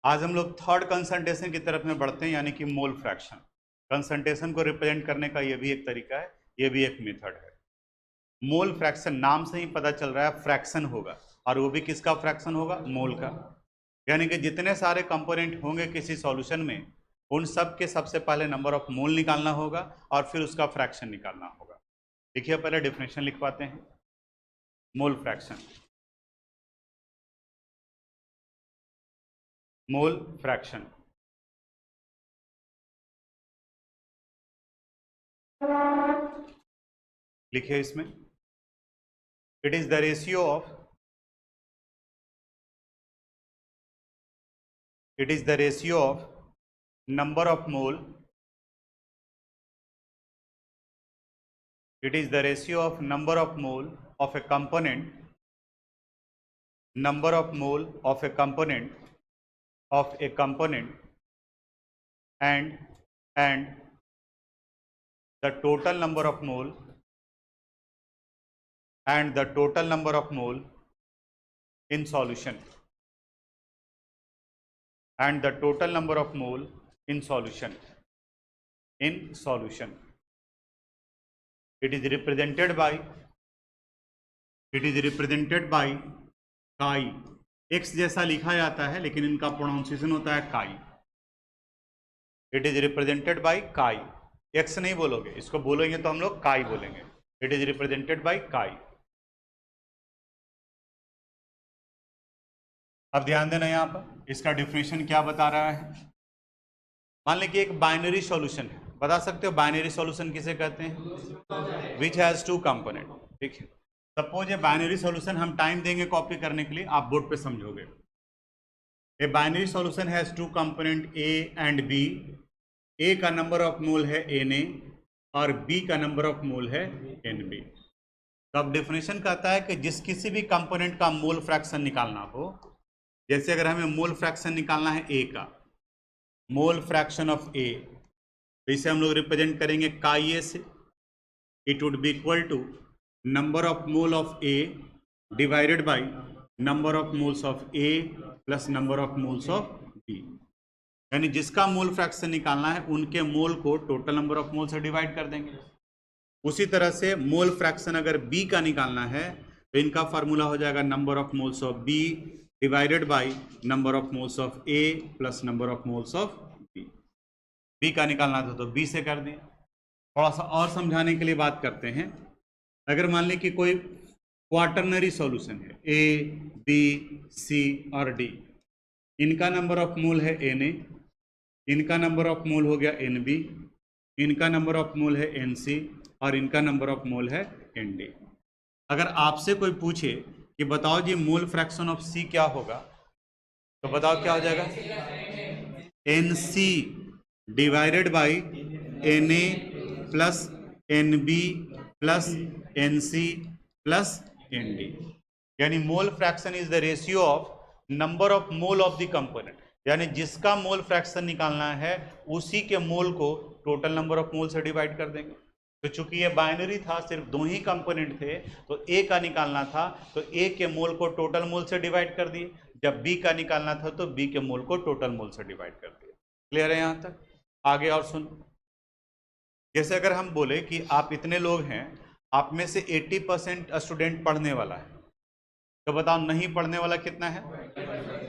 आज हम लोग थर्ड कंसंट्रेशन की तरफ में बढ़ते हैं, यानी कि मोल फ्रैक्शन। कंसंट्रेशन को रिप्रेजेंट करने का ये भी एक तरीका है, ये भी एक मेथड है। मोल फ्रैक्शन नाम से ही पता चल रहा है फ्रैक्शन होगा, और वो भी किसका फ्रैक्शन होगा? मोल का। यानी कि जितने सारे कंपोनेंट होंगे किसी सॉल्यूशन में, उन सब के सबसे पहले नंबर ऑफ मोल निकालना होगा और फिर उसका फ्रैक्शन निकालना होगा। देखिए पहले डेफिनेशन लिखवाते हैं मोल फ्रैक्शन। मोल फ्रैक्शन लिखिए इसमें, it is the ratio of, it is the ratio of number of mole, it is the ratio of number of mole of a component, number of mole of a component and the total number of mole and the total number of mole in solution and the total number of mole in solution it is represented by काई। X जैसा लिखा जाता है लेकिन इनका pronunciation होता है काई। इट इज रिप्रेजेंटेड बाय काई। एक्स नहीं बोलोगे, इसको बोलेंगे तो हम लोग काई बोलेंगे। इट इज रिप्रेजेंटेड बाय काई। अब ध्यान देना, यहां पर इसका डिफिनेशन क्या बता रहा है। मान लें कि एक बाइनरी सॉल्यूशन है, बता सकते हो बाइनरी सॉल्यूशन किसे कहते हैं? Which has two component. ठीक है, सपोज ये बाइनरी सॉल्यूशन हम टाइम देंगे कॉपी करने के लिए, आप बोर्ड पे समझोगे। A binary solution has two component A and B. A का नंबर ऑफ मोल है Na और बी का नंबर ऑफ मोल है Nb। तो अब डेफिनेशन कहता है कि जिस किसी भी कंपोनेंट का मोल फ्रैक्शन निकालना हो, जैसे अगर हमें मोल फ्रैक्शन निकालना है ए का, मोल फ्रैक्शन ऑफ ए, तो इसे हम लोग रिप्रेजेंट करेंगे काई ए से। It would be equal to number of mole of A divided by number of moles of A plus number of moles of B. यानी जिसका मोल फ्रैक्शन निकालना है उनके मोल को टोटल नंबर ऑफ मोल से divide कर देंगे। उसी तरह से मोल फ्रैक्शन अगर बी का निकालना है तो इनका फार्मूला हो जाएगा number of moles of B divided by number of moles of A plus number of moles of B. B का निकालना था तो बी से कर दें। थोड़ा सा और समझाने के लिए बात करते हैं। अगर मान लें कि कोई क्वाटरनरी सॉल्यूशन है, ए बी सी और डी, इनका नंबर ऑफ मोल है Na, इनका नंबर ऑफ मोल हो गया Nb, इनका नंबर ऑफ मोल है Nc और इनका नंबर ऑफ मोल है Nd। अगर आपसे कोई पूछे कि बताओ जी मोल फ्रैक्शन ऑफ C क्या होगा, तो बताओ क्या हो जाएगा? Nc divided by Na plus Nb plus Nc plus Nd। यानी mole fraction is the ratio of number of mole of the component. यानी जिसका मोल फ्रैक्शन निकालना है उसी के मोल को टोटल नंबर ऑफ मोल से डिवाइड कर देंगे। तो चूंकि ये बाइनरी था, सिर्फ दो ही कंपोनेंट थे, तो ए का निकालना था तो ए के मोल को टोटल मोल से डिवाइड कर दिए। जब बी का निकालना था तो बी के मोल को टोटल मोल से डिवाइड कर दिया। क्लियर है यहां तक? आगे और सुन। जैसे अगर हम बोले कि आप इतने लोग हैं, आप में से 80% स्टूडेंट पढ़ने वाला है, तो बताओ नहीं पढ़ने वाला कितना है?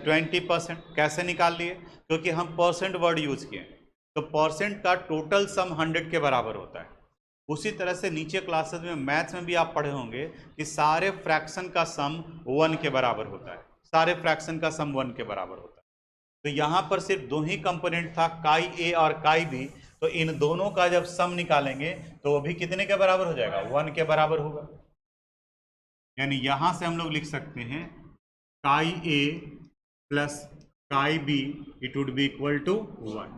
20%। कैसे निकाल लिए? क्योंकि हम परसेंट वर्ड यूज किए, तो परसेंट का टोटल सम 100 के बराबर होता है। उसी तरह से नीचे क्लासेस में मैथ्स में भी आप पढ़े होंगे कि सारे फ्रैक्शन का सम 1 के बराबर होता है, सारे फ्रैक्शन का सम 1 के बराबर होता है। तो यहाँ पर सिर्फ दो ही कंपोनेंट था, काई ए और काई बी, तो इन दोनों का जब सम निकालेंगे तो वो भी कितने के बराबर हो जाएगा? 1 के बराबर होगा। यानी यहां से हम लोग लिख सकते हैं chi A plus chi B, it would be equal to 1।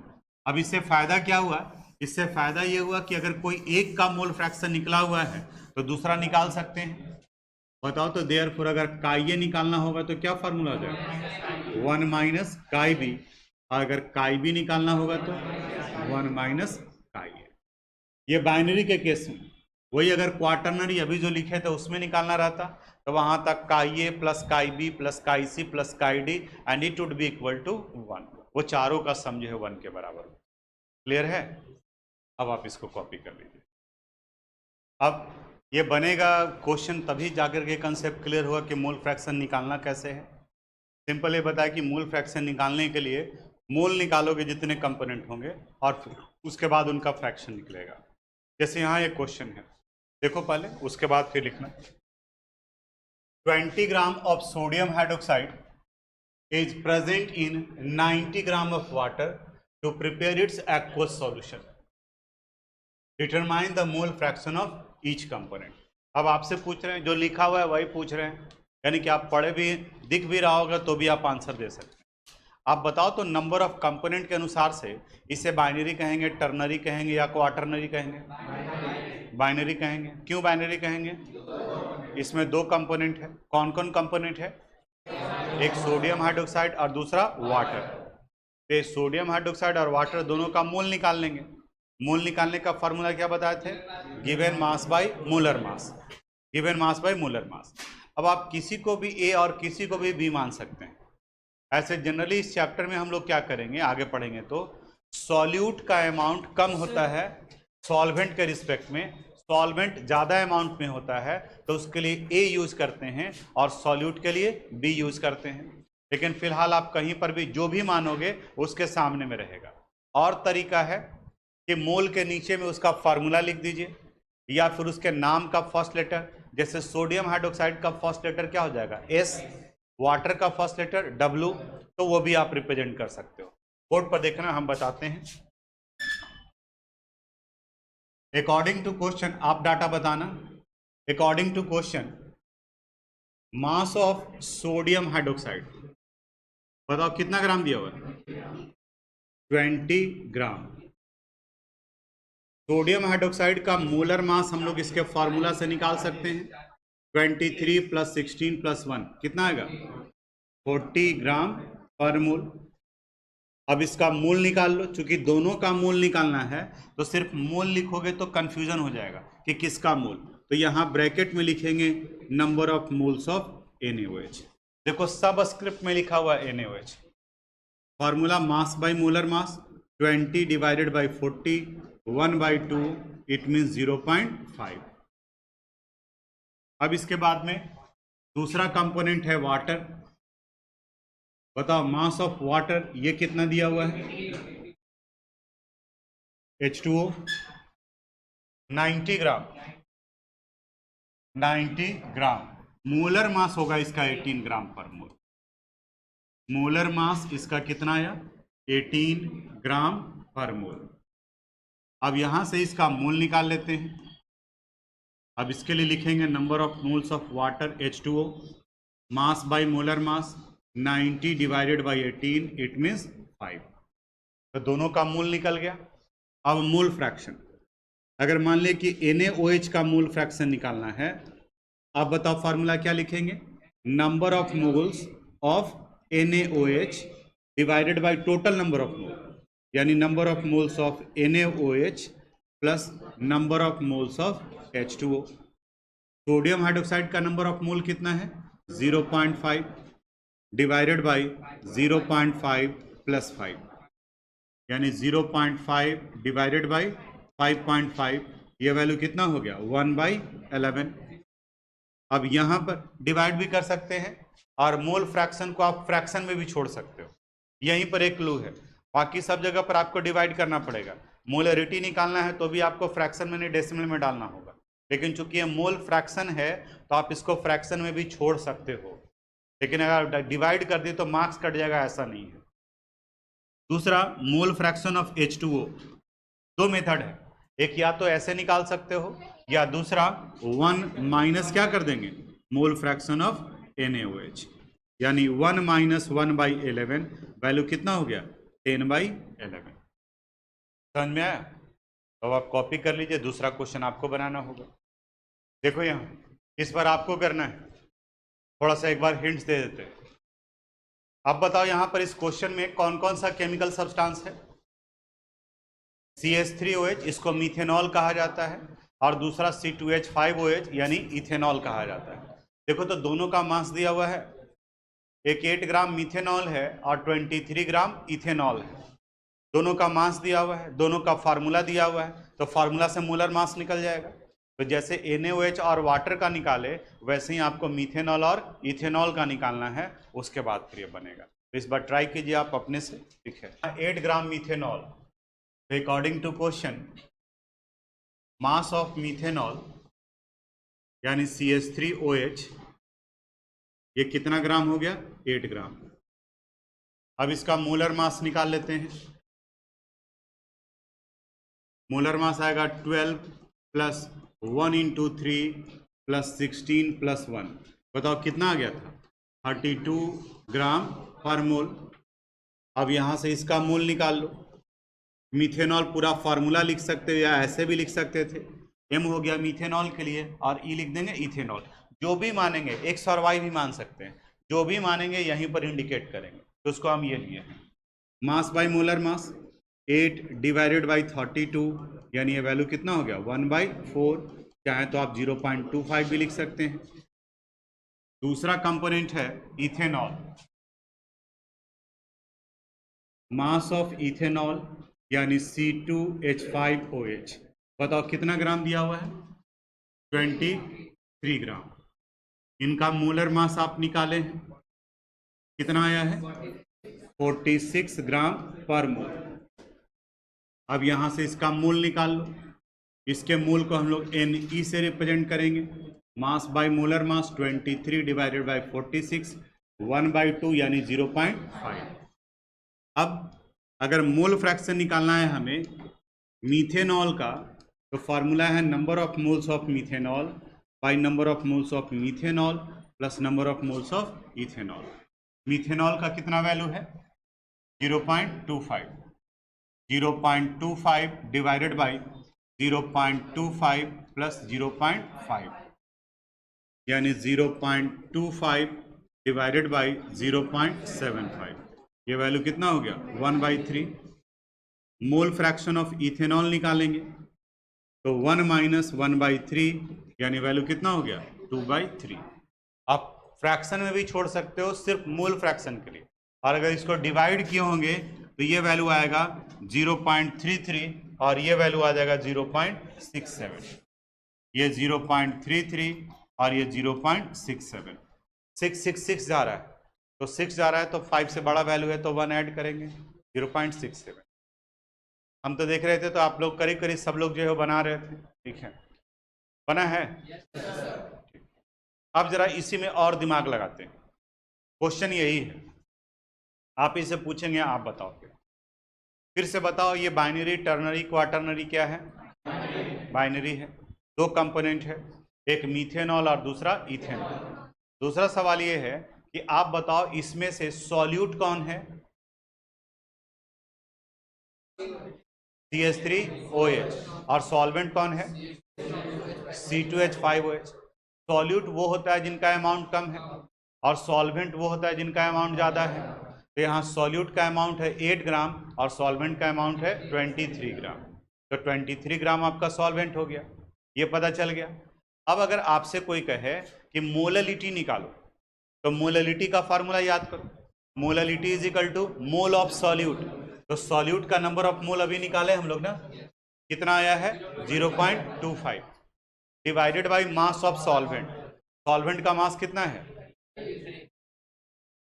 अब इससे फायदा क्या हुआ? इससे फायदा ये हुआ कि अगर कोई एक का मोल फ्रैक्शन निकला हुआ है तो दूसरा निकाल सकते हैं। बताओ तो देयरफॉर अगर काई ए निकालना होगा तो क्या फार्मूला हो जाएगा? 1 माइनस काई बी, और अगर काई बी निकालना होगा तो 1 माइनस काई ए। ये बाइनरी के केस में। वही अगर क्वाटरनरी अभी जो लिखे थे उसमें निकालना रहता तो वहां तक chi A plus chi B plus chi C plus chi D and it would be equal to 1। वो चारों का सम जो है 1 के बराबर। क्लियर है? अब आप इसको कॉपी कर लीजिए। अब ये बनेगा क्वेश्चन तभी जाकर के कंसेप्ट क्लियर हुआ कि मोल फ्रैक्शन निकालना कैसे है। सिंपल ये बताया कि मोल फ्रैक्शन निकालने के लिए मोल निकालोगे जितने कंपोनेंट होंगे और फिर उसके बाद उनका फ्रैक्शन निकलेगा। जैसे यहाँ ये क्वेश्चन है, देखो पहले, उसके बाद फिर लिखना। 20 gram of sodium hydroxide is present in 90 gram of water to prepare its aqueous solution. Determine the mole fraction of each component. अब आपसे पूछ रहे हैं, जो लिखा हुआ है वही पूछ रहे हैं, यानी कि आप पढ़े भी दिख भी रहा होगा तो भी आप आंसर दे सकते हैं। आप बताओ तो नंबर ऑफ कंपोनेंट के अनुसार से इसे बाइनरी कहेंगे, टर्नरी कहेंगे या क्वाटरनरी कहेंगे? बाइनरी कहेंगे। क्यों बाइनरी कहेंगे? इसमें दो कंपोनेंट है। कौन कौन कंपोनेंट है? एक सोडियम हाइड्रोक्साइड और दूसरा वाटर। तो सोडियम हाइड्रोक्साइड और वाटर दोनों का मोल निकाल लेंगे। मोल निकालने का फॉर्मूला क्या बताए थे? Given mass by molar mass. Given mass by molar mass. अब आप किसी को भी ए और किसी को भी बी मान सकते हैं। ऐसे जनरली इस चैप्टर में हम लोग क्या करेंगे, आगे पढ़ेंगे तो सॉल्यूट का अमाउंट कम होता है सॉल्वेंट के रिस्पेक्ट में, सॉल्वेंट ज़्यादा अमाउंट में होता है तो उसके लिए ए यूज़ करते हैं और सॉल्यूट के लिए बी यूज़ करते हैं। लेकिन फिलहाल आप कहीं पर भी जो भी मानोगे उसके सामने में रहेगा। और तरीका है कि मोल के नीचे में उसका फार्मूला लिख दीजिए या फिर उसके नाम का फर्स्ट लेटर। जैसे सोडियम हाइड्रोक्साइड का फर्स्ट लेटर क्या हो जाएगा? एस, वाटर का फर्स्ट लेटर डब्ल्यू, तो वो भी आप रिप्रेजेंट कर सकते हो। बोर्ड पर देखना, हम बताते हैं। अकॉर्डिंग टू क्वेश्चन आप डाटा बताना। According to question mass of sodium hydroxide बताओ कितना ग्राम दिया हुआ है? 20 ग्राम। सोडियम हाइड्रोक्साइड का मोलर मास हम लोग इसके फॉर्मूला से निकाल सकते हैं। 23 प्लस 16 प्लस 1 कितना आएगा? 40 ग्राम पर मोल। अब इसका मोल निकाल लो। चूंकि दोनों का मोल निकालना है तो सिर्फ मोल लिखोगे तो कंफ्यूजन हो जाएगा कि किसका मोल। तो यहाँ ब्रैकेट में लिखेंगे number of moles of NaOH। देखो सब स्क्रिप्ट में लिखा हुआ है NaOH। Formula mass by molar mass 20 divided by 40 1/2 it means 0.5। अब इसके बाद में दूसरा कंपोनेंट है वाटर। बताओ मास ऑफ वाटर ये कितना दिया हुआ है? H2O 90 ग्राम। 90 ग्राम। मोलर मास होगा इसका 18 ग्राम पर मोल। मोलर मास इसका कितना आया? 18 ग्राम पर मोल। अब यहां से इसका मोल निकाल लेते हैं। अब इसके लिए लिखेंगे number of moles of water H2O, mass by molar mass 90 divided by 18 it means 5। तो दोनों का मोल निकल गया। अब मोल फ्रैक्शन, अगर मान ले कि NaOH का मोल फ्रैक्शन निकालना है, अब बताओ फार्मूला क्या लिखेंगे? Number of moles of NaOH divided by total number of mole, यानी number of moles of NaOH plus number of moles of H2O। Sodium hydroxide का नंबर ऑफ मोल कितना है? 0.5 डिवाइडेड बाय 0.5 प्लस 5, यानी 0.5 divided by 5.5, ये value कितना हो गया? 1/11। अब यहाँ पर डिवाइड भी कर सकते हैं और मोल फ्रैक्शन को आप फ्रैक्शन में भी छोड़ सकते हो। यहीं पर एक क्लू है, बाकी सब जगह पर आपको डिवाइड करना पड़ेगा। मोलरिटी निकालना है तो भी आपको फ्रैक्शन में नहीं डेसिमल में डालना होगा, लेकिन चूंकि ये मोल फ्रैक्शन है तो आप इसको फ्रैक्शन में भी छोड़ सकते हो। लेकिन अगर डिवाइड कर दिए तो मार्क्स कट जाएगा, ऐसा नहीं है। दूसरा मोल फ्रैक्शन ऑफ H2O, दो मेथड है। एक या तो ऐसे निकाल सकते हो या दूसरा 1 माइनस क्या कर देंगे? मोल फ्रैक्शन ऑफ NaOH, यानी 1 माइनस 1/11 वैल्यू कितना हो गया? 10/11। समझ में आया? तो आप कॉपी कर लीजिए। दूसरा क्वेश्चन आपको बनाना होगा। देखो यहाँ इस बार आपको करना है, थोड़ा सा एक बार हिंट्स दे देते हैं। अब बताओ यहाँ पर इस क्वेश्चन में कौन कौन सा केमिकल सब्सटेंस है? CH3OH, इसको मीथेनॉल कहा जाता है। और दूसरा C2H5OH यानी इथेनॉल कहा जाता है। देखो तो दोनों का मास दिया हुआ है, एक 8 ग्राम मिथेनॉल है और 23 ग्राम इथेनॉल है। दोनों का मास दिया हुआ है, दोनों का फार्मूला दिया हुआ है, तो फार्मूला से मोलर मास निकल जाएगा। तो जैसे NaOH और वाटर का निकाले वैसे ही आपको मिथेनॉल और इथेनॉल का निकालना है, उसके बाद फिर ये बनेगा। तो इस बार ट्राई कीजिए आप अपने से। ठीक है, 8 gram methanol, according to question mass of methanol यानी CH3OH ये कितना ग्राम हो गया? 8 ग्राम। अब इसका मोलर मास निकाल लेते हैं। मोलर मास आएगा 12 प्लस 1 इंटू 3 प्लस 16 प्लस 1, बताओ कितना आ गया था? 32 ग्राम पर मोल। अब यहाँ से इसका मोल निकाल लो। मिथेनॉल पूरा फार्मूला लिख सकते हो या ऐसे भी लिख सकते थे। M हो गया मिथेनॉल के लिए और E लिख देंगे इथेनॉल। जो भी मानेंगे, X और Y भी मान सकते हैं, जो भी मानेंगे यहीं पर इंडिकेट करेंगे। तो उसको हम ये लिए हैं mass by molar mass 8 divided by 32, यानी ये वैल्यू कितना हो गया? 1/4। चाहे तो आप 0.25 भी लिख सकते हैं। दूसरा कंपोनेंट है इथेनॉल, मास ऑफ इथेनॉल यानी C2H5OH, बताओ कितना ग्राम दिया हुआ है? 23 ग्राम। इनका मोलर मास आप निकाले हैं, कितना आया है? 46 ग्राम पर मोल। अब यहां से इसका मोल निकाल लो। इसके मोल को हम लोग Ne से रिप्रेजेंट करेंगे। Mass by molar mass 23 divided by 46, 1/2 यानी 0.5। अब अगर मोल फ्रैक्शन निकालना है हमें मीथेनॉल का, तो फार्मूला है number of moles of methanol bye number of moles of methanol plus number of moles of ethanol. Methanol का कितना वैल्यू है? 0.25। 0.25 डिवाइडेड बाई 0.25 प्लस 0.5 यानी 0.25 डिवाइडेड बाई 0.75, ये वैल्यू कितना हो गया? 1/3। मोल फ्रैक्शन ऑफ इथेनॉल निकालेंगे तो 1 माइनस 1/3 यानी वैल्यू कितना हो गया? 2/3। आप फ्रैक्शन में भी छोड़ सकते हो सिर्फ मोल फ्रैक्शन के लिए, और अगर इसको डिवाइड किए होंगे तो ये वैल्यू आएगा 0.33 और ये वैल्यू आ जाएगा 0.67। ये 0.33 और ये 0.67। 666 जा रहा है तो 6 जा रहा है तो 5 से बड़ा वैल्यू है तो 1 ऐड करेंगे 0.67। हम तो देख रहे थे तो आप लोग करीब करीब सब लोग जो है बना रहे थे। ठीक है, बना है। अब जरा इसी में और दिमाग लगाते हैं। क्वेश्चन यही है, आप इसे पूछेंगे आप बताओ। फिर से बताओ, ये बाइनरी टर्नरी क्वाटर्नरी क्या है? बाइनरी है। दो कंपोनेंट है, एक मीथेनॉल और दूसरा इथेनॉल। दूसरा सवाल ये है कि आप बताओ इसमें से सॉल्यूट कौन है? CH3OH। और सॉल्वेंट कौन है? C2H5OH। सॉल्यूट वो होता है जिनका अमाउंट कम है और सॉल्वेंट वो होता है जिनका अमाउंट ज़्यादा है। तो यहाँ सॉल्यूट का अमाउंट है 8 ग्राम और सॉल्वेंट का अमाउंट है 23 ग्राम। तो 23 ग्राम आपका सॉल्वेंट हो गया, ये पता चल गया। अब अगर आपसे कोई कहे कि मोललिटी निकालो, तो मोललिटी का फार्मूला याद करो। Molality is equal to mole of solute. तो सॉल्यूट का नंबर ऑफ मोल अभी निकाले हम लोग ना, कितना आया है? 0.25 divided by mass of solvent. Solvent का मास कितना है?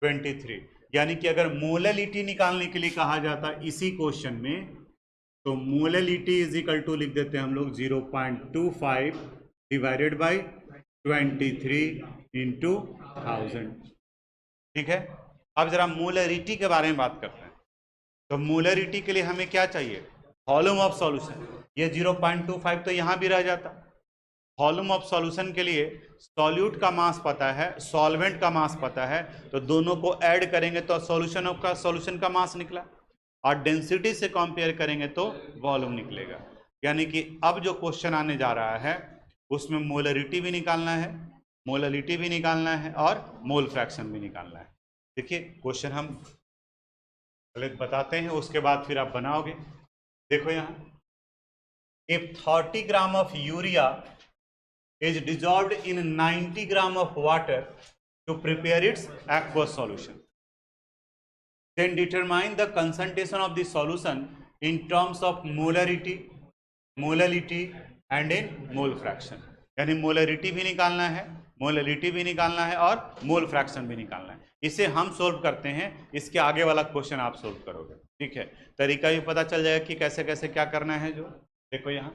23। यानी कि अगर मोललिटी निकालने के लिए कहा जाता इसी क्वेश्चन में, तो मोललिटी इज इक्वल टू लिख देते हैं हम लोग 0.25 डिवाइडेड बाई 23 इंटू 1000। ठीक है, अब जरा मोलरिटी के बारे में बात करते हैं। तो मोलरिटी के लिए हमें क्या चाहिए? Volume of solution. ये 0.25 तो यहाँ भी रह जाता। वॉल्यूम ऑफ सॉल्यूशन के लिए सॉल्यूट का मास पता है, सॉल्वेंट का मास पता है, तो दोनों को ऐड करेंगे तो सॉल्यूशन का मास निकला, और डेंसिटी से कंपेयर करेंगे तो वॉल्यूम निकलेगा। यानी कि अब जो क्वेश्चन आने जा रहा है उसमें मोलरिटी भी निकालना है, मोललिटी भी निकालना है और मोल फ्रैक्शन भी निकालना है। देखिए क्वेश्चन हम पहले बताते हैं, उसके बाद फिर आप बनाओगे। देखो यहाँ if 30 gram of urea is dissolved in 90 gram of water to prepare its aqueous solution, then determine the concentration of the solution in terms of molarity and in mole fraction. यानी मोलरिटी भी निकालना है, molarity भी निकालना है और mole fraction भी निकालना है. इसे हम सोल्व करते हैं, इसके आगे वाला क्वेश्चन आप सोल्व करोगे. ठीक है, तरीका भी पता चल जाएगा कि कैसे कैसे क्या करना है. जो देखो यहाँ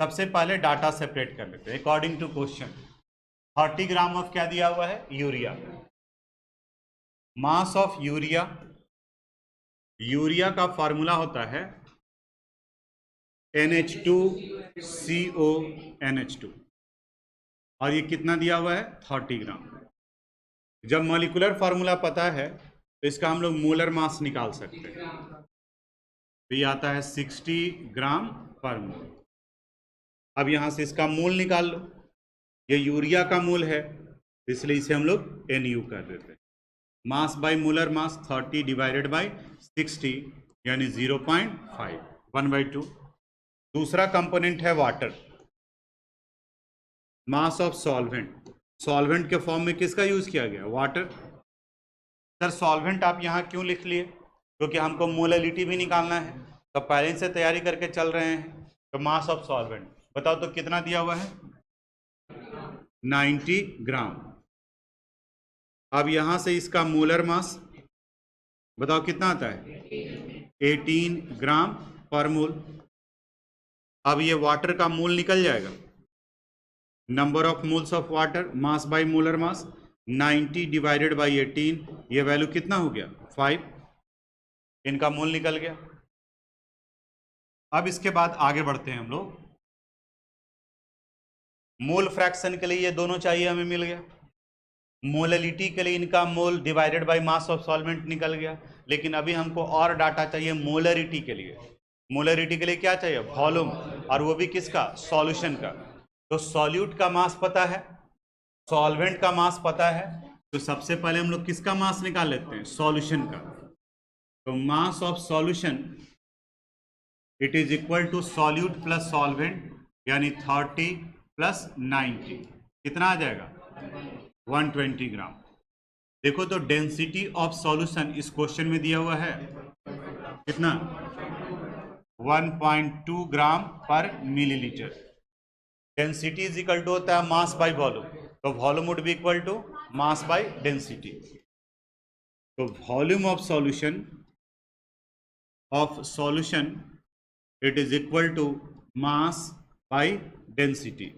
सबसे पहले डाटा सेपरेट कर लेते हैं according to question. 30 gram of क्या दिया हुआ है? Urea. Mass of urea, urea का फॉर्मूला होता है NH2CONH2 और ये कितना दिया हुआ है? 30 ग्राम. जब मॉलिक्यूलर फार्मूला पता है तो इसका हम लोग मोलर मास निकाल सकते हैं. तो ये आता है 60 ग्राम पर मोल. अब यहाँ से इसका मोल निकाल लो. ये यूरिया का मोल है इसलिए इसे हम लोग NU कर देते हैं. Mass by molar mass 30 divided by 60 यानी 0.5, 1/2. दूसरा कंपोनेंट है water. Mass of solvent, solvent के फॉर्म में किसका यूज किया गया? वाटर. सर सॉल्वेंट आप यहाँ क्यों लिख लिए? क्योंकि हमको मोलरिटी भी निकालना है तो पहले से तैयारी करके चल रहे हैं. तो मास ऑफ सॉल्वेंट बताओ तो कितना दिया हुआ है? 90 ग्राम. अब यहां से इसका मोलर मास बताओ कितना आता है? 18 ग्राम पर मोल. अब ये वाटर का मोल निकल जाएगा. Number of moles of water, mass by molar mass 90 divided by 18, ये वैल्यू कितना हो गया? 5. इनका मोल निकल गया. अब इसके बाद आगे बढ़ते हैं हम लोग. मोल फ्रैक्शन के लिए ये दोनों चाहिए, हमें मिल गया. मोललिटी के लिए इनका मोल divided by mass of solvent निकल गया. लेकिन अभी हमको और डाटा चाहिए मोलरिटी के लिए. मोलरिटी के लिए क्या चाहिए? वॉल्यूम, और वो भी किसका? सॉल्यूशन का. तो सॉल्यूट का मास पता है, सॉल्वेंट का मास पता है, तो सबसे पहले हम लोग किसका मास निकाल लेते हैं? सॉल्यूशन का. तो mass of solution it is equal to solute plus solvent यानी 30 प्लस 90 कितना आ जाएगा? 120 ग्राम. देखो तो डेंसिटी ऑफ सॉल्यूशन इस क्वेश्चन में दिया हुआ है कितना? 1.2 gram per millilitre. Density is equal to होता है मास बाय वॉल्यूम, तो volume would be equal to mass by density. तो volume of solution it is equal to mass by density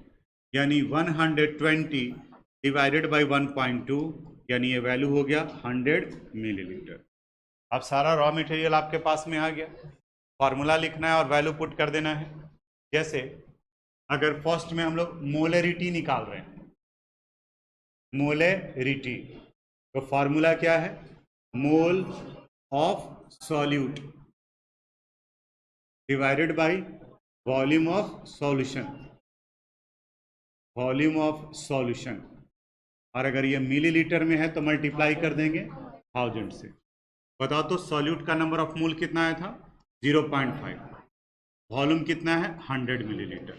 यानी 120 डिवाइडेड बाय 1.2 यानी ये वैल्यू हो गया 100 millilitre. अब सारा रॉ मटेरियल आपके पास में आ गया. फॉर्मूला लिखना है और वैल्यू पुट कर देना है. जैसे अगर फर्स्ट में हम लोग मोलरिटी निकाल रहे हैं, मोलरिटी, तो फॉर्मूला क्या है? मोल of solute divided by volume of solution, volume of solution. और अगर ये मिलीलीटर में है तो मल्टीप्लाई कर देंगे 1000 से. बताओ तो सॉल्यूट का नंबर ऑफ मोल कितना आया था? 0.5. वॉल्यूम कितना है? 100 मिलीलीटर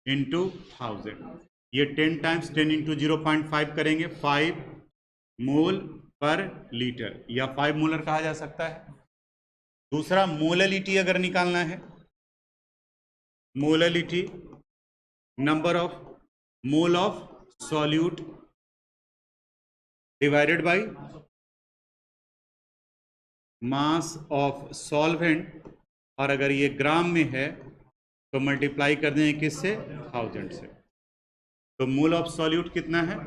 इंटू 1000. ये 10 टाइम्स 10 इंटू 0.5 करेंगे 5 मोल पर लीटर या 5 मोलर कहा जा सकता है. दूसरा मोललिटी अगर निकालना है, molality number of mole of solute divided by mass of solvent, और अगर ये ग्राम में है तो मल्टीप्लाई कर देंगे किससे? 1000 से. तो मोल ऑफ सॉल्यूट कितना है?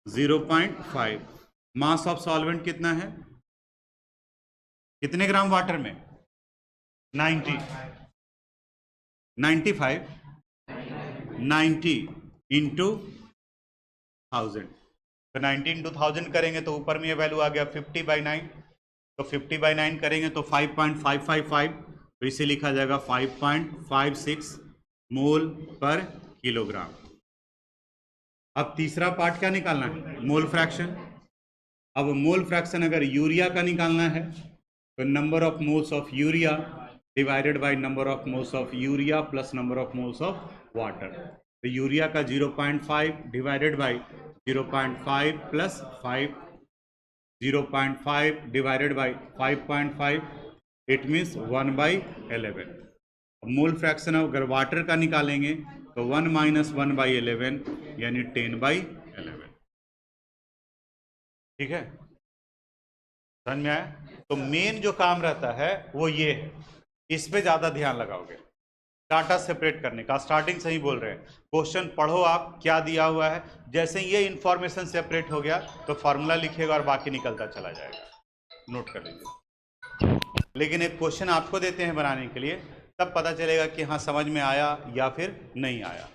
0.5. मास ऑफ सॉल्वेंट कितना है? कितने ग्राम वाटर में? 90 इंटू 1000. तो 90 इंटू 1000 करेंगे तो ऊपर में ये वैल्यू आ गया 50/9. तो 50/9 करेंगे तो 5.555, तो इसे लिखा जाएगा 5.56 मोल पर किलोग्राम. अब तीसरा पार्ट क्या निकालना है? Mole fraction. अब मोल फ्रैक्शन अगर यूरिया का निकालना है तो number of moles of urea divided by number of moles of urea plus number of moles of water. तो यूरिया का 0.5 divided by 0.5 plus 5, 0.5 divided by 5.5, it means 1/11। Mole fraction अगर water का निकालेंगे तो 1 माइनस 1/11 यानी 10/11। ठीक है, समझ में आया? तो मेन जो काम रहता है वो ये है, इस पे ज्यादा ध्यान लगाओगे डाटा सेपरेट करने का। स्टार्टिंग से ही बोल रहे हैं, क्वेश्चन पढ़ो आप क्या दिया हुआ है, जैसे ये इंफॉर्मेशन सेपरेट हो गया तो फॉर्मूला लिखेगा और बाकी निकलता चला जाएगा, नोट कर लीजिए। लेकिन एक क्वेश्चन आपको देते हैं बनाने के लिए, तब पता चलेगा कि हाँ समझ में आया या फिर नहीं आया।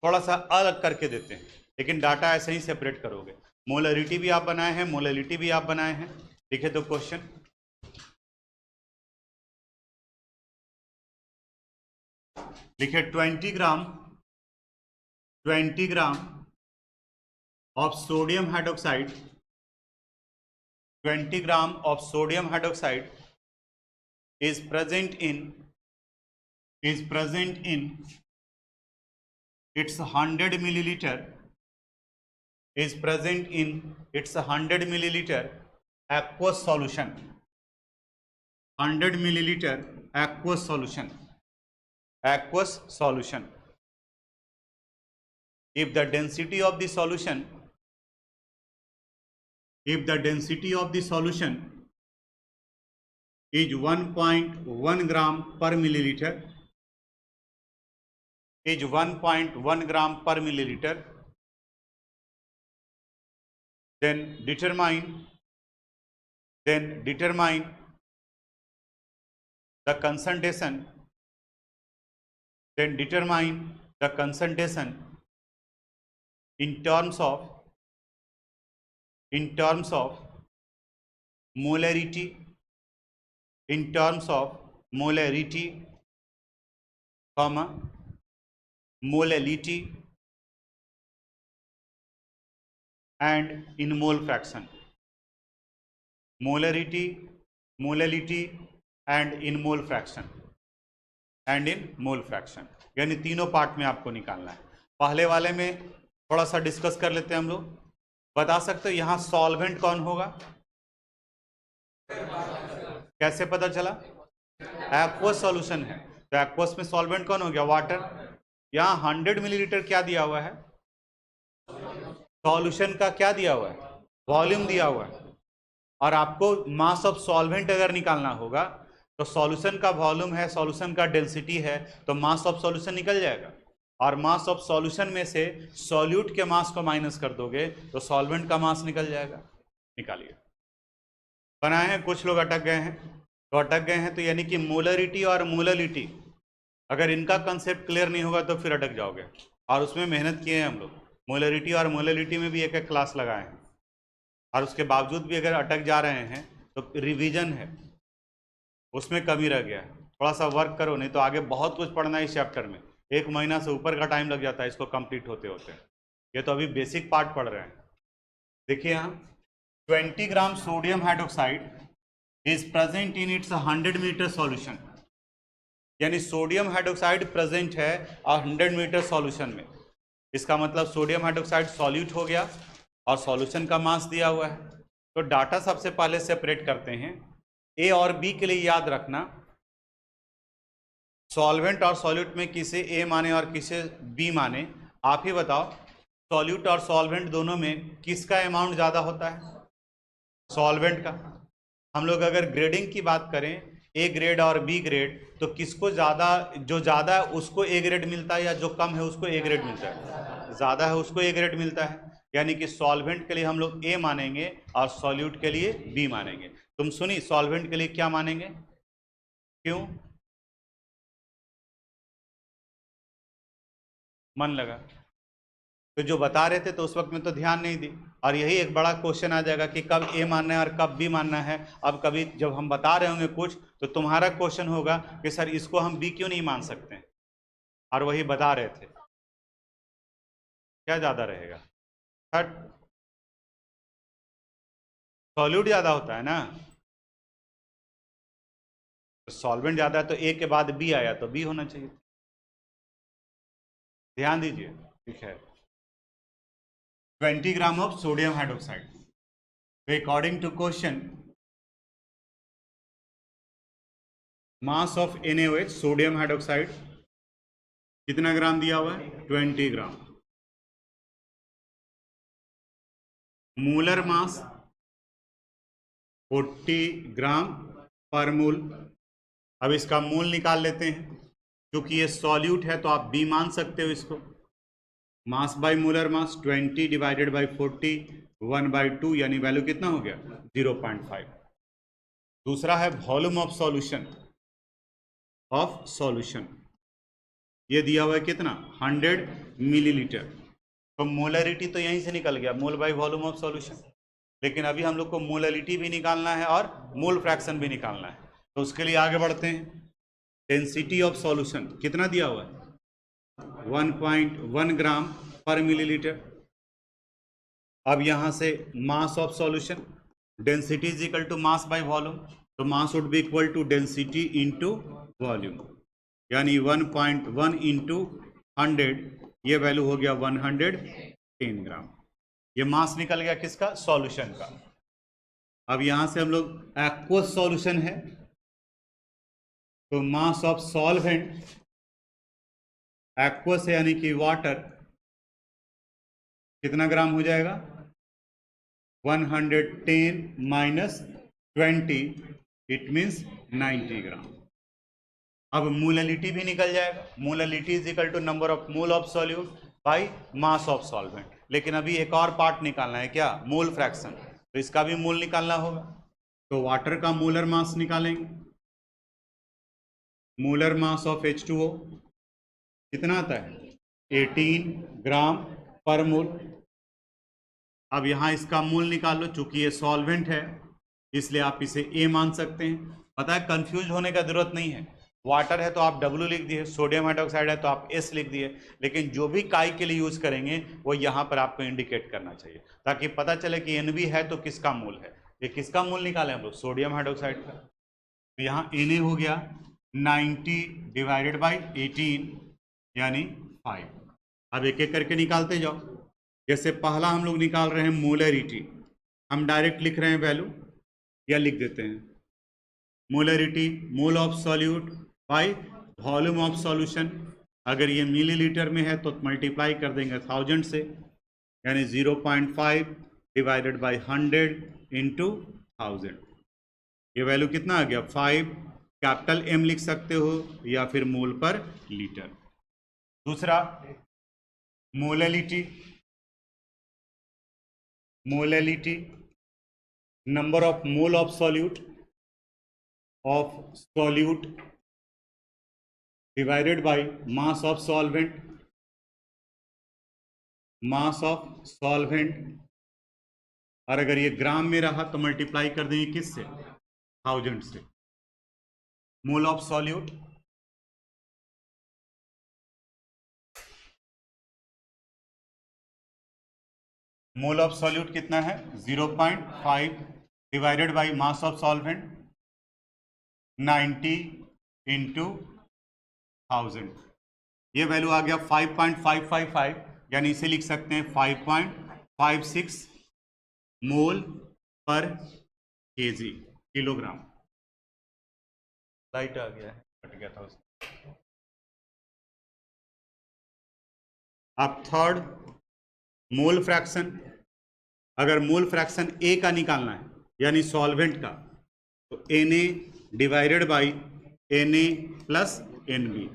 थोड़ा सा अलग करके देते हैं, लेकिन डाटा ऐसे ही सेपरेट करोगे। मोलरिटी भी आप बनाए हैं, मोलरिटी भी आप बनाए हैं। लिखे तो क्वेश्चन, लिखे 20 ग्राम of sodium hydroxide, 20 gram of sodium hydroxide is present in its 100 milliliter, is present in its 100 milliliter aqueous solution, 100 milliliter aqueous solution, aqueous solution. If the density of the solution, if the density of the solution is 1.1 gram per milliliter, is 1.1 gram per milliliter, then determine the concentration, then determine the concentration in terms of molarity, in terms of molarity, comma molality and in mole fraction, molarity, molality and in mole fraction, and in mole fraction, यानी तीनों part में आपको निकालना है। पहले वाले में थोड़ा सा डिस्कस कर लेते हैं हम लोग। बता सकते हो यहां सॉल्वेंट कौन होगा? कैसे पता चला? एक्वस सॉल्यूशन है तो एक्वस में सॉल्वेंट कौन हो गया? वाटर। यहां 100 मिलीलीटर क्या दिया हुआ है? सॉल्यूशन का क्या दिया हुआ है? वॉल्यूम दिया हुआ है। और आपको मास ऑफ सॉल्वेंट अगर निकालना होगा तो सॉल्यूशन का वॉल्यूम है, सॉल्यूशन का डेंसिटी है, तो मास ऑफ सॉल्यूशन निकल जाएगा। और मास ऑफ सॉल्यूशन में से सॉल्यूट के मास को माइनस कर दोगे तो सॉल्वेंट का मास निकल जाएगा। निकालिए। बनाए हैं, कुछ लोग अटक गए हैं, तो अटक गए हैं तो यानी कि मोलरिटी और मोललिटी, अगर इनका कंसेप्ट क्लियर नहीं होगा तो फिर अटक जाओगे। और उसमें मेहनत किए हैं हम लोग, मोलरिटी और मोललिटी में भी एक एक क्लास लगाए हैं, और उसके बावजूद भी अगर अटक जा रहे हैं तो रिवीजन है, उसमें कमी रह गया है। थोड़ा सा वर्क करो, नहीं तो आगे बहुत कुछ पढ़ना है इस चैप्टर में। 1 महीना से ऊपर का टाइम लग जाता है इसको कंप्लीट होते होते। ये तो अभी बेसिक पार्ट पढ़ रहे हैं। देखिए यहाँ 20 gram sodium hydroxide is present in its 100 metre solution, यानी सोडियम हाइड्रोक्साइड प्रेजेंट है 100 मीटर सॉल्यूशन में। इसका मतलब सोडियम हाइड्रोक्साइड सॉल्यूट हो गया और सॉल्यूशन का मास दिया हुआ है। तो डाटा सबसे पहले सेपरेट करते हैं। ए और बी के लिए याद रखना, सॉल्वेंट और सॉल्यूट में किसे ए माने और किसे बी माने। आप ही बताओ, सॉल्यूट और सॉल्वेंट दोनों में किसका अमाउंट ज़्यादा होता है? सॉल्वेंट का। हम लोग अगर ग्रेडिंग की बात करें, ए ग्रेड और बी ग्रेड, तो किसको ज़्यादा, जो ज़्यादा है उसको ए ग्रेड मिलता है या जो कम है उसको ए ग्रेड मिलता है? ज़्यादा है उसको ए ग्रेड मिलता है। यानी कि सॉल्वेंट के लिए हम लोग ए मानेंगे और सॉल्यूट के लिए बी मानेंगे। तुम सुनी, सॉल्वेंट के लिए क्या मानेंगे? क्यों? मन लगा तो जो बता रहे थे तो उस वक्त में तो ध्यान नहीं दी। और यही एक बड़ा क्वेश्चन आ जाएगा कि कब ए मानना है और कब बी मानना है। अब कभी जब हम बता रहे होंगे कुछ तो तुम्हारा क्वेश्चन होगा कि सर इसको हम बी क्यों नहीं मान सकते, और वही बता रहे थे। क्या ज्यादा रहेगा? थर्ड सॉल्यूट ज्यादा होता है ना, सॉल्वेंट ज्यादा है तो ए के बाद बी आया तो बी होना चाहिए। ध्यान दीजिए, ठीक है। 20 gram of sodium hydroxide. According to question, mass of NaOH sodium hydroxide कितना ग्राम दिया हुआ है? 20 ग्राम। मोलर मास 40 ग्राम पर मोल। अब इसका मोल निकाल लेते हैं, क्योंकि ये सॉल्यूट है तो आप बी मान सकते हो इसको। Mass by molar mass 20 divided by 40 1/2, यानी वैल्यू कितना हो गया? 0.5। दूसरा है वॉल्यूम ऑफ सॉल्यूशन, ये दिया हुआ है कितना? 100 मिलीलीटर। तो मोलरिटी तो यहीं से निकल गया, मोल बाय वॉल्यूम ऑफ सॉल्यूशन। लेकिन अभी हम लोग को मोलरिटी भी निकालना है और मोल फ्रैक्शन भी निकालना है, तो उसके लिए आगे बढ़ते हैं। डेंसिटी ऑफ सॉल्यूशन कितना दिया हुआ है? 1.1 ग्राम पर मिलीलीटर। अब यहां से mass of solution, density is equal to mass by volume, तो mass would be equal to density into volume, यानी 1.1 इंटू 100, ये वैल्यू हो गया 110 ग्राम। ये मास निकल गया किसका? सॉल्यूशन का। अब यहां से हम लोग एक्वस सॉल्यूशन है, तो मास ऑफ सॉल्वेंट, एक्वस है यानी कि वाटर, कितना ग्राम हो जाएगा? 110 माइनस 20, इट मीन्स 90 ग्राम। अब मोललिटी भी निकल जाएगा, molality is equal to number of mole of solute by mass of solvent. लेकिन अभी एक और पार्ट निकालना है, क्या? मोल फ्रैक्शन, तो इसका भी मोल निकालना होगा। तो वाटर का मोलर मास निकालेंगे, मोलर मास ऑफ H2O कितना आता है? 18 ग्राम पर मोल। अब यहां इसका मोल निकाल लो, चूंकि ये सॉल्वेंट है इसलिए आप इसे A मान सकते हैं। पता है, कंफ्यूज होने का जरूरत नहीं है। वाटर है तो आप W लिख दिए, सोडियम हाइड्रोक्साइड है तो आप S लिख दिए, लेकिन जो भी काई के लिए यूज करेंगे वो यहाँ पर आपको इंडिकेट करना चाहिए, ताकि पता चले कि NB है तो किसका मोल है। ये किसका मोल निकाले हम लोग? सोडियम हाइड्रोक्साइड का। तो यहाँ Na हो गया 90 डिवाइडेड बाई 18, यानी 5। अब एक एक करके निकालते जाओ। जैसे पहला हम लोग निकाल रहे हैं मोलरिटी, हम डायरेक्ट लिख रहे हैं वैल्यू, या लिख देते हैं molarity, mole of solute by volume of solution. अगर ये मिलीलीटर में है तो मल्टीप्लाई कर देंगे 1000 से, यानी 0.5 डिवाइडेड बाय 100 इंटू 1000। ये वैल्यू कितना आ गया? 5। कैपिटल M लिख सकते हो या फिर मोल पर लीटर। दूसरा molality, number of mole of solute divided by mass of solvent. और अगर ये ग्राम में रहा तो मल्टीप्लाई कर देंगे किससे? 1000 से। मोल ऑफ सॉल्यूट, कितना है? 0.5 divided by mass of solvent 90 into 1000। ये वैल्यू आ गया 5.555, यानी इसे लिख सकते हैं 5.56 मोल पर केजी, किलोग्राम। लाइट आ गया है, कट गया था उसमें। अब थर्ड, मोल फ्रैक्शन। अगर मोल फ्रैक्शन A का निकालना है, यानी सॉल्वेंट का, तो Na divided by Na plus Nb।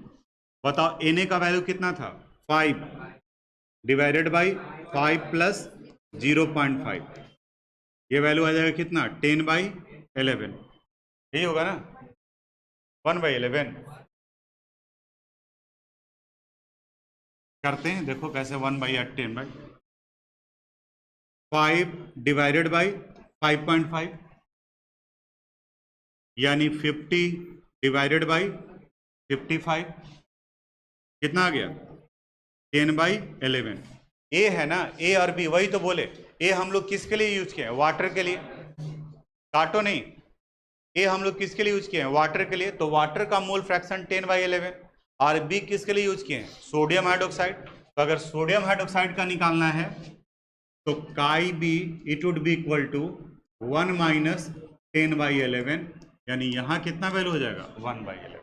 बताओ Na का वैल्यू कितना था? 5 डिवाइडेड बाई 5 प्लस 0.5, ये वैल्यू आ जाएगा कितना? 10/11। यही होगा ना? 1/11 करते हैं, देखो कैसे। 1/10 5 डिवाइडेड बाई 5.5, यानी 50 डिवाइडेड बाई 55, कितना आ गया? 10/11। ए है ना, ए और बी, वही तो बोले। ए हम लोग किसके लिए यूज किए? वाटर के लिए। काटो नहीं, ए हम लोग किसके लिए यूज किए हैं? वाटर के लिए, तो वाटर का मोल फ्रैक्शन 10/11। और बी किसके लिए यूज किए हैं? Sodium hydroxide. तो अगर सोडियम हाइड्रोक्साइड का निकालना है तो chi B it would be equal to 1 minus 10/11, यानी यहां कितना वैल्यू हो जाएगा? 1/11।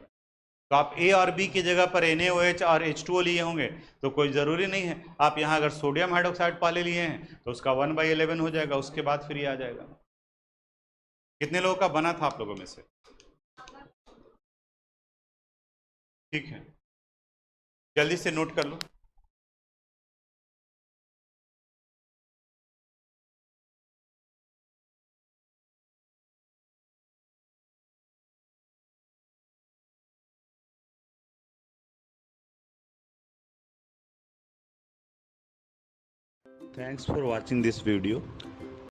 तो आप ए और बी की जगह पर NaOH और H2O लिए होंगे तो कोई ज़रूरी नहीं है, आप यहाँ अगर सोडियम हाइड्रोक्साइड पहले लिए हैं तो उसका 1/11 हो जाएगा, उसके बाद फिर ये आ जाएगा। कितने लोगों का बना था आप लोगों में से? ठीक है, जल्दी से नोट कर लो। Thanks for watching this video.